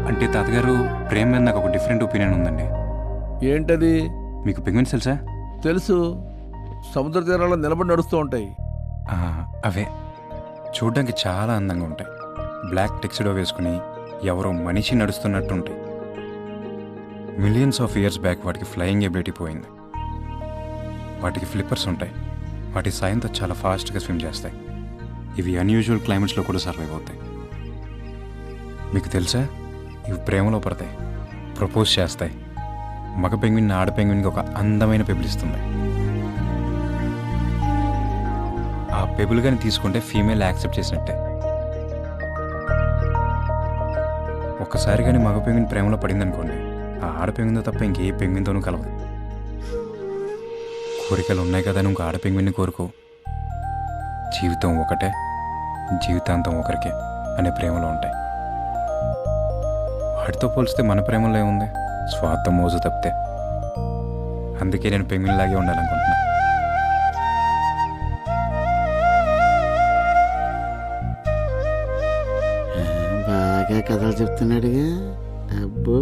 అంటే తాతగారు ప్రేమ మీద నాకు ఒక డిఫరెంట్ ఒపీనియన్ ఉందండి. ఏంటది? మీకు పెంగ్విన్స్ తెలుసా? తెలుసు, సముద్ర తీరాల్లో నిలబడి నడుస్తూ ఉంటాయి. ఆ, అవే చూడ్డానికి చాలా అందంగా ఉంటాయి. బ్లాక్ టెక్సిడో వేసుకుని ఎవరో మనిషి నడుస్తున్నట్టు ఉంటాయి. మిలియన్స్ ఆఫ్ ఇయర్స్ బ్యాక్ వాటికి ఫ్లయింగ్ ఎబిలిటీ పోయింది. వాటికి ఫ్లిప్పర్స్ ఉంటాయి. వాటి సాయంతో చాలా ఫాస్ట్గా స్విమ్ చేస్తాయి. ఇవి అన్యూజువల్ క్లైమేట్స్లో కూడా సర్వైవ్ అవుతాయి. మీకు తెలుసా, ఇవి ప్రేమలో పడతాయి, ప్రపోజ్ చేస్తాయి. మగ పెంగ్విన్ ఆడ పెంగ్విన్కి ఒక అందమైన పెబుల్ ఇస్తుంది. ఆ పెబుల్ కానీ తీసుకుంటే ఫీమేల్ యాక్సెప్ట్ చేసినట్టే. ఒక్కసారి కానీ మగ పెంగ్విన్ ప్రేమలో పడిందనుకోండి, ఆ ఆడ పెంగ్విన్తో తప్ప ఇంకే పెంగ్విన్తోనూ కలవదు. కోరికలు ఉన్నాయి కదా నువ్వు ఆడ పెంగ్విన్ని కోరుకో. జీవితం ఒకటే, జీవితాంతం ఒకరికే అనే ప్రేమలో ఉంటాయి. వాటితో పోలిస్తే మన ప్రేమలో ఏముంది? స్వార్థం మోజు తప్పితే. అందుకే నేను పెంగ్విన్ లాగే ఉండాలనుకుంటున్నా. బాగా కథలు చెప్తున్నాడుగా. అబ్బో